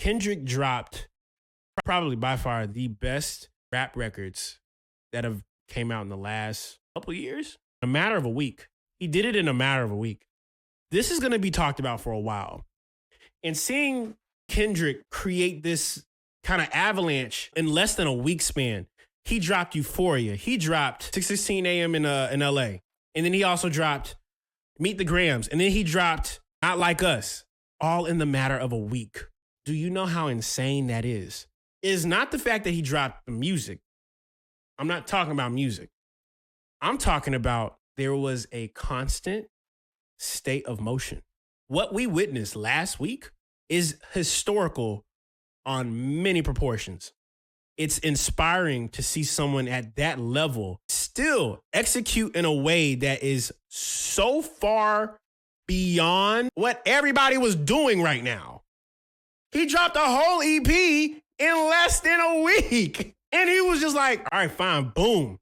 Kendrick dropped probably by far the best rap records that have came out in the last couple of years. In a matter of a week. He did it in a matter of a week. This is going to be talked about for a while. And seeing Kendrick create this kind of avalanche in less than a week span, he dropped Euphoria. He dropped 6:16 a.m. in LA. And then he also dropped Meet the Grams. And then he dropped Not Like Us, all in the matter of a week. Do you know how insane that is? It is not the fact that he dropped the music. I'm not talking about music. I'm talking about there was a constant state of motion. What we witnessed last week is historical on many proportions. It's inspiring to see someone at that level still execute in a way that is so far beyond what everybody was doing right now. He dropped a whole EP in less than a week. And he was just like, all right, fine, boom.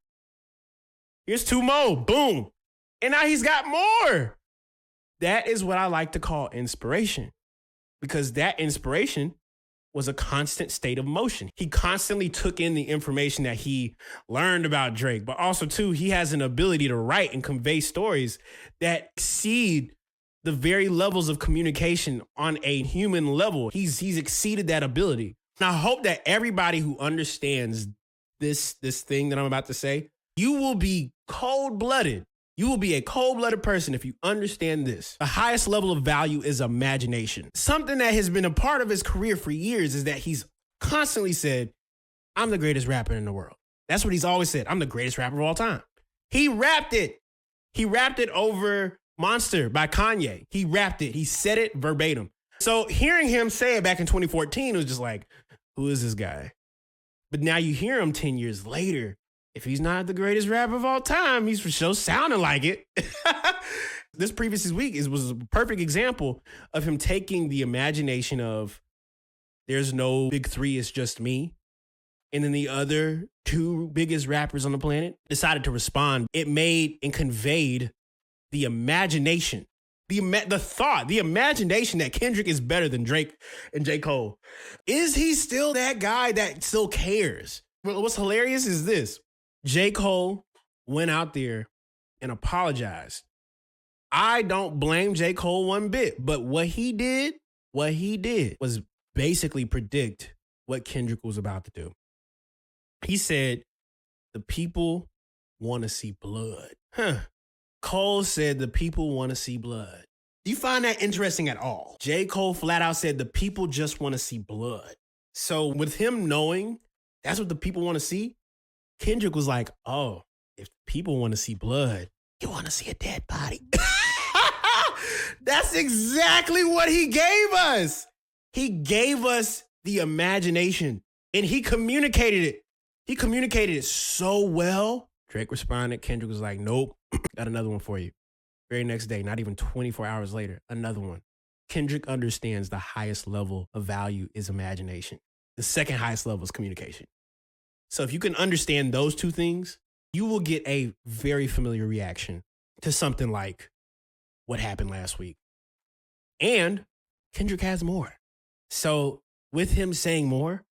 Here's 2 more, boom. And now he's got more. That is what I like to call inspiration, because that inspiration was a constant state of motion. He constantly took in the information that he learned about Drake, but also too, he has an ability to write and convey stories that exceed the very levels of communication on a human level. He's exceeded that ability. And I hope that everybody who understands this thing that I'm about to say, you will be cold-blooded. You will be a cold-blooded person if you understand this. The highest level of value is imagination. Something that has been a part of his career for years is that he's constantly said, I'm the greatest rapper in the world. That's what he's always said. I'm the greatest rapper of all time. He rapped it. He rapped it over Monster by Kanye. He rapped it. He said it verbatim. So hearing him say it back in 2014 was just like, who is this guy? But now you hear him 10 years later. If he's not the greatest rapper of all time, he's for sure sounding like it. This previous week was a perfect example of him taking the imagination of there's no big 3, it's just me. And then the other 2 biggest rappers on the planet decided to respond. It made and conveyed the imagination, the thought, the imagination that Kendrick is better than Drake and J. Cole. Is he still that guy that still cares? What's hilarious is this. J. Cole went out there and apologized. I don't blame J. Cole one bit, but what he did was basically predict what Kendrick was about to do. He said, the people want to see blood. Cole said the people want to see blood. Do you find that interesting at all? J. Cole flat out said the people just want to see blood. So with him knowing that's what the people want to see, Kendrick was like, oh, if people want to see blood, you want to see a dead body. That's exactly what he gave us. He gave us the imagination and he communicated it. He communicated it so well. Drake responded. Kendrick was like, nope, got another one for you. Very next day, not even 24 hours later, another one. Kendrick understands the highest level of value is imagination. The second highest level is communication. So if you can understand those 2 things, you will get a very familiar reaction to something like what happened last week. And Kendrick has more. So with him saying more,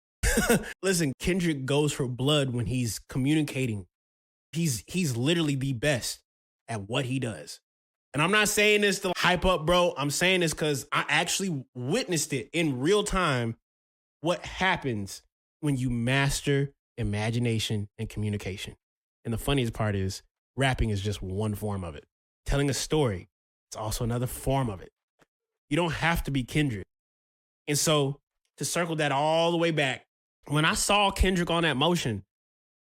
listen, Kendrick goes for blood when he's communicating. He's literally the best at what he does. And I'm not saying this to hype up, bro. I'm saying this because I actually witnessed it in real time. What happens when you master imagination and communication. And the funniest part is rapping is just one form of it. Telling a story, it's also another form of it. You don't have to be Kendrick. And so to circle that all the way back, when I saw Kendrick on that motion,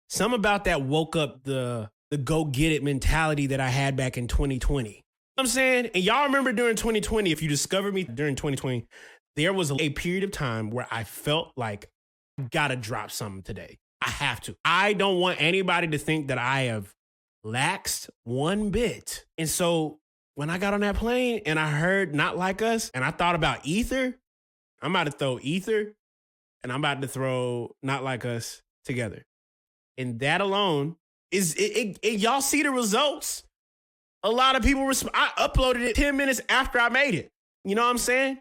some about that woke up the go get it mentality that I had back in 2020. You know what I'm saying? And y'all remember during 2020, if you discovered me during 2020, there was a period of time where I felt like I gotta drop something today. I have to. I don't want anybody to think that I have laxed one bit. And so when I got on that plane and I heard Not Like Us and I thought about Ether, I'm about to throw Ether and I'm about to throw Not Like Us together. And that alone is, y'all see the results? A lot of people, I uploaded it 10 minutes after I made it. You know what I'm saying?